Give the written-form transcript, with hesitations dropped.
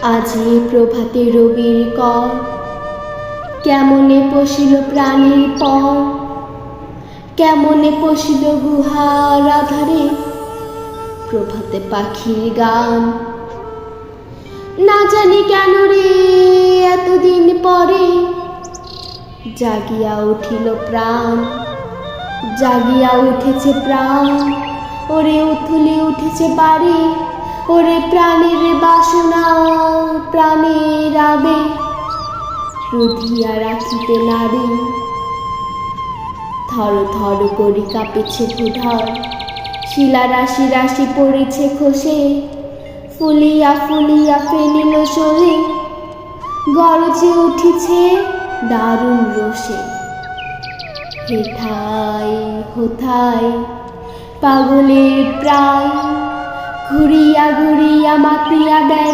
আজি প্রভাতে রবির কর, কেমনে পশিল প্রাণীর পর, কেমনে পশিল গুহার আধারে প্রভাতে পাখির গান। না জানি কেন রে এতদিন পরে জাগিয়া উঠিল প্রাণ, জাগিয়া উঠেছে প্রাণ। ওরে উথলি উঠেছে বাড়ি, ওরে প্রাণের বাসনা প্রাণের আবেগ রুধিয়া রাখিতে নারী। থর থর করি কাঁপেছে ভূধর, শিলা রাশি রাশি পড়েছে খসে, ফুলিয়া ফুলিয়া ফেনিল সরে গরজে উঠিছে দারুণ রোষে। হেথায় হোথায় পাগলের প্রায় ঘুরিয়া ঘুরিয়া মাতিয়া বেড়া।